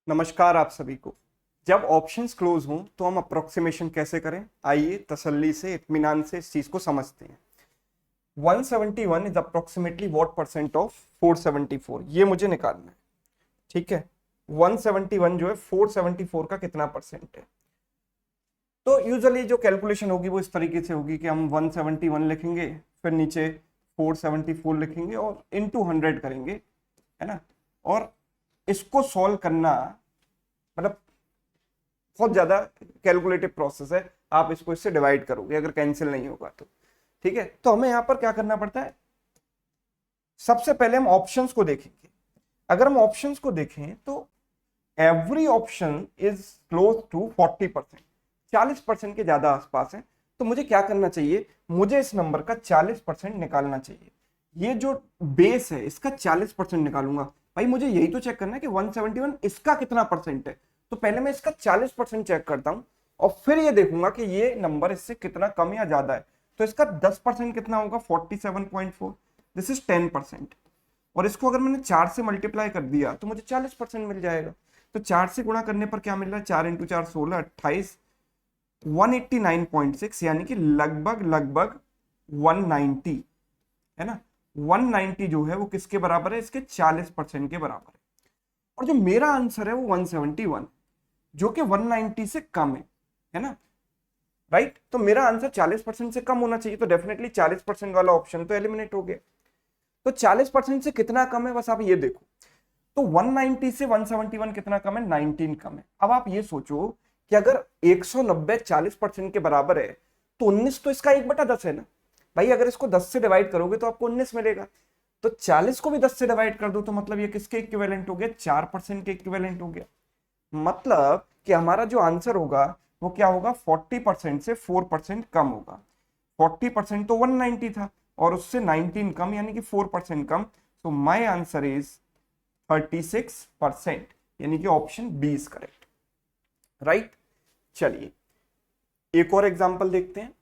नमस्कार आप सभी को। जब ऑप्शंस क्लोज हों तो हम अप्रोक्सीमेशन कैसे करें, आइए तसल्ली से इत्मीनान से इस चीज को समझते हैं। 171 is approximately what percent of 474, ये मुझे निकालना है। ठीक है, 171 जो है 474 का कितना परसेंट है। तो यूजुअली जो कैलकुलेशन होगी वो इस तरीके से होगी कि हम 171 लिखेंगे, फिर नीचे 474 लिखेंगे और इनटू 100 करेंगे, है ना। और इसको सॉल्व करना मतलब बहुत ज्यादा कैलकुलेटिव प्रोसेस है। आप इसको इससे डिवाइड करोगे अगर कैंसिल नहीं होगा तो। ठीक है, तो हमें यहां पर क्या करना पड़ता है, सबसे पहले हम ऑप्शंस को देखेंगे। अगर हम ऑप्शंस को देखें तो every option is close to 40%, 40% के ज्यादा आसपास है। तो मुझे क्या करना चाहिए, मुझे इस नंबर का 40% निकालना चाहिए। ये जो बेस है इसका 40% निकालूंगा। भाई मुझे यही तो चेक करना है कि 171 इसका कितना परसेंट है। तो पहले मैं इसका 40% चेक करता हूं और फिर ये देखूंगा कि ये नंबर इससे कितना कम या ज्यादा है। तो इसका 10% कितना होगा, 47.4, दिस इज 10%। और इसको अगर मैंने 4 से मल्टीप्लाई कर दिया तो मुझे 40% मिल जाएगा। तो 4 से गुणा करने पर क्या मिल रहा है, 4 इंटू 4 16, 28, 189.6, यानी कि लगभग लगभग 190, है ना। 190 जो है वो किसके बराबर है, इसके 40% के बराबर है। और जो मेरा आंसर है वो 171, जो कि 190 से कम है ना। राइट, तो मेरा आंसर 40% से कम होना चाहिए, तो डेफिनेटली 40% वाला ऑप्शन तो एलिमिनेट हो गया। तो 40% से कितना कम है, बस आप ये देखो। तो 190 से 171 कितना कम है, 19 कम है। अब आप ये सोचो कि अगर 190 40% के बराबर है तो 19 तो इसका 1/10 है ना। भाई अगर इसको 10 से डिवाइड करोगे तो आपको 19 मिलेगा। तो 40 को भी 10 से डिवाइड कर दो तो मतलब ये किसके इक्विवेलेंट हो गया, 4% के इक्विवेलेंट हो गया। मतलब कि हमारा जो आंसर होगा वो क्या होगा, 40% से 4% कम होगा। 40% तो 190 था और उससे 19 कम, यानी कि 4% कम। तो माई आंसर इज 36%, यानी कि option B is correct. Right, चलिए एक और एग्जांपल देखते हैं।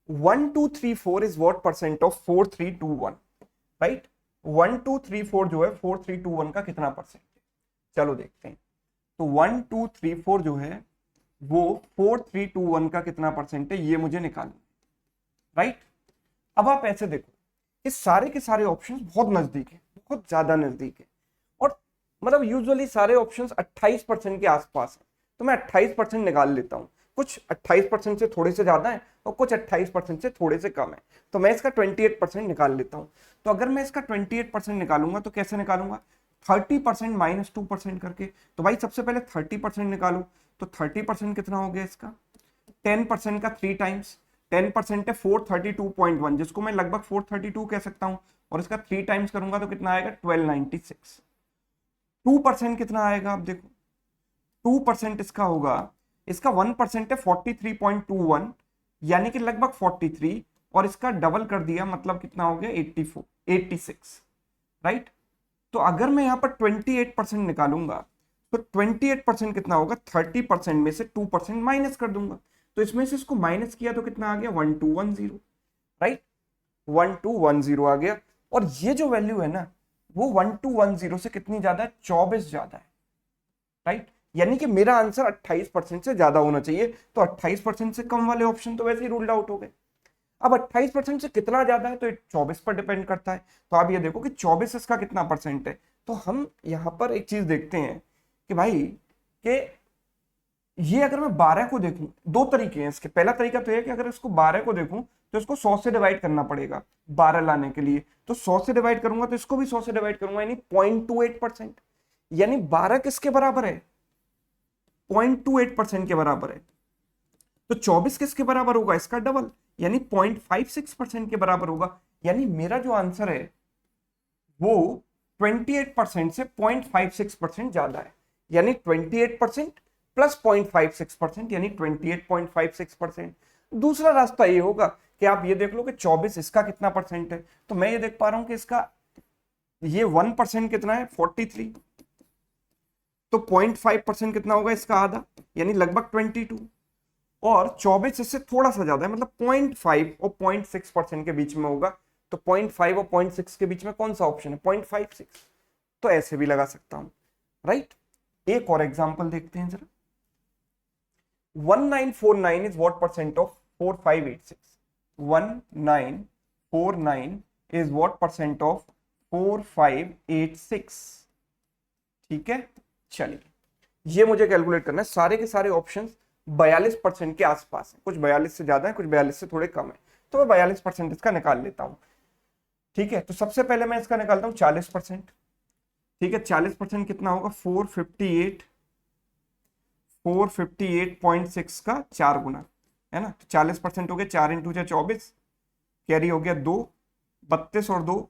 1234 is what percent of 4321। Right, 1234 जो है 4321 का कितना परसेंट है, चलो देखते हैं। तो 1234 जो है वो 4321 का कितना परसेंट है, ये मुझे निकालना। राइट, अब आप ऐसे देखो, ये सारे के सारे ऑप्शंस बहुत नजदीक है, बहुत ज्यादा नजदीक है। और मतलब यूजुअली सारे ऑप्शंस 28% के आसपास है। तो मैं 28% निकाल लेता हूं। कुछ 28% से थोड़े से ज्यादा है और कुछ 28% से थोड़े से कम है। तो मैं इसका 28% निकाल लेता हूं। तो अगर मैं इसका 28% निकालूंगा तो कैसे निकालूंगा, 30% माइनस 2% करके। तो भाई सबसे पहले 30% निकालो। तो 30% कितना हो गया इसका, 10% का 3 टाइम्स। 10% है 432.1, जिसको मैं लगभग 432 कह सकता हूं। और इसका 3 टाइम्स करूंगा तो कितना आएगा, 1296। 2% कितना आएगा, आप देखो 2% इसका होगा, इसका 1% है 43.21, यानी कि लगभग 43। और इसका डबल कर दिया मतलब कितना हो गया, 84, 86। राइट, तो अगर मैं यहां पर 28% निकालूंगा तो 28% कितना होगा, 30% में से 2% माइनस कर दूंगा। तो इसमें से इसको माइनस किया तो कितना आ गया, 1210। राइट, 1210 आ गया। और ये जो वैल्यू है ना वो 1210 से कितनी ज्यादा है, 24 ज्यादा है। राइट, यानी कि मेरा आंसर 28% से ज्यादा होना चाहिए। तो 28% से कम वाले ऑप्शन तो वैसे ही रूल्ड आउट हो गए। अब 28% से कितना ज्यादा है तो 24 पर डिपेंड करता है। तो आप ये देखो कि 24 इसका कितना परसेंट है। तो हम यहां पर एक चीज देखते हैं कि भाई कि ये अगर मैं 12 को देखूं, दो तरीके हैं इसके। पहला तरीका तो है कि अगर इसको 12 को देखूं तो इसको 100 से डिवाइड करना पड़ेगा 12 लाने के लिए। तो 100 से डिवाइड करूंगा तो इसको भी 100 से डिवाइड करूंगा, यानी 0.28%। यानी 12 किसके बराबर है, 0.28% के बराबर है। तो 24 किसके बराबर होगा, इसका डबल, यानी 0.56% के बराबर होगा। यानी मेरा जो आंसर है वो 28% से 0.56% ज्यादा है। यानी 28% प्लस 0.56%, यानी 28.56%। दूसरा रास्ता ये होगा कि आप ये देख लो कि 24 इसका कितना परसेंट है। तो मैं ये देख पा रहा हूं कि इसका ये 1% कितना है, 43। तो 0.5% कितना होगा, इसका आधा, यानी लगभग 22। और 24 इससे थोड़ा सा ज्यादा है, मतलब 0.5 और 0.6% के बीच में होगा। तो 0.5 और 0.6 के बीच में कौन सा ऑप्शन है, 0.56। तो ऐसे भी लगा सकता हूं। राइट, एक और एग्जांपल देखते हैं जरा। 1949 is what percent of 4586? 1949 is what percent of 4586? ठीक है, चलिए ये मुझे कैलकुलेट करना है। सारे के सारे ऑप्शंस 42% के आसपास है, कुछ 42 से ज्यादा है, कुछ 42 से थोड़े कम है, तो मैं 42% इसका निकाल लेता हूं। ठीक है, तो सबसे पहले मैं इसका निकालता हूं 40%। ठीक है, 40% कितना होगा? 458.6 का 4 गुना, है ना। तो 40% हो गया, 4 इंटू 24, कैरी हो गया 2, 32 और 2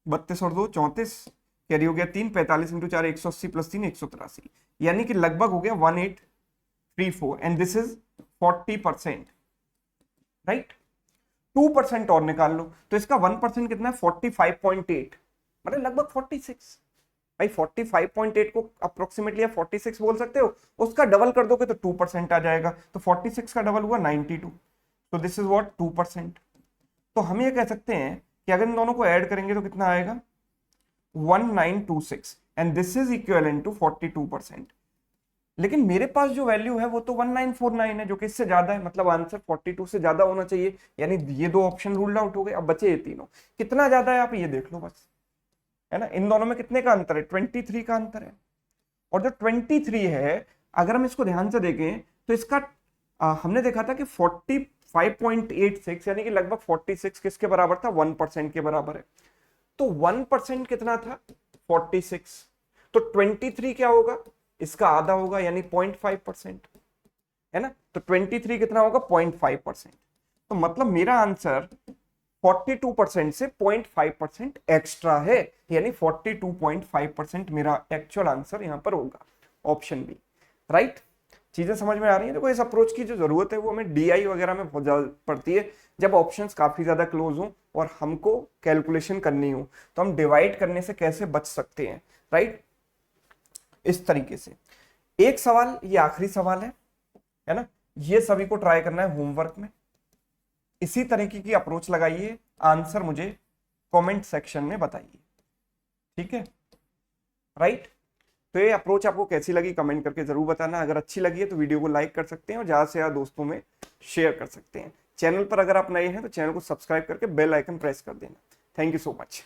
34, कैरी हो गया 3, 45 इंटू 4 180 प्लस 3 183, यानी कि लगभग हो गया 1834, एंड दिस इज 40%, राइट। 2% और निकाल लो, तो इसका 1% कितना है? 45.8, मतलब लगभग 46। भाई 45.8 को अप्रोक्सीमेटली आप 46 बोल सकते हो, उसका डबल कर दोगे तो 2% आ जाएगा, तो 46 का डबल हुआ 92, तो दिस इज व्हाट 2%। तो हम ये कह सकते हैं कि अगर इन दोनों को ऐड करेंगे तो कितना आएगा? 1926, and this is equivalent to 42%। लेकिन मेरे पास जो वैल्यू है वो तो 1949 है, जो कि इससे ज्यादा है, मतलब आंसर 42 से ज्यादा होना चाहिए, यानी ये दो ऑप्शन रूल्ड आउट हो गए। अब बचे ये तीनों, कितना ज्यादा है आप ये देख लो बस, है ना। इन दोनों में कितने का अंतर है? 23 का अंतर है। और जो 23 है, अगर हम इसको ध्यान से देखें तो इसका हमने देखा था कि 45.86 यानी कि लगभग 46 किसके बराबर था? 1% के बराबर है। तो 1% कितना था? 46। तो 23 क्या होगा? इसका आधा होगा, यानी 0.5%, है ना। तो 23 कितना होगा? 0.5%। तो मतलब मेरा आंसर 42% से 0.5% एक्स्ट्रा है, यानी 42.5% मेरा एक्चुअल आंसर यहां पर होगा, ऑप्शन बी, राइट। चीजें समझ में आ रही हैं? देखो इस अप्रोच की जो जरूरत है वो हमें डीआई वगैरह में बहुत ज्यादा पड़ती है, जब ऑप्शंस काफी ज्यादा क्लोज हो और हमको कैलकुलेशन करनी हो, तो हम डिवाइड करने से कैसे बच सकते हैं, राइट, इस तरीके से। एक सवाल, ये आखिरी सवाल है ना, ये सभी को ट्राई करना है होमवर्क में। इसी तरीके की अप्रोच लगाइए, आंसर मुझे कमेंट सेक्शन में बताइए, ठीक है, राइट। तो ये अप्रोच आपको कैसी लगी कमेंट करके जरूर बताना। अगर अच्छी लगी है तो वीडियो को लाइक कर सकते हैं और ज्यादा से ज्यादा दोस्तों में शेयर कर सकते हैं। चैनल पर अगर आप नए हैं तो चैनल को सब्सक्राइब करके बेल आइकन प्रेस कर देना। Thank you so much.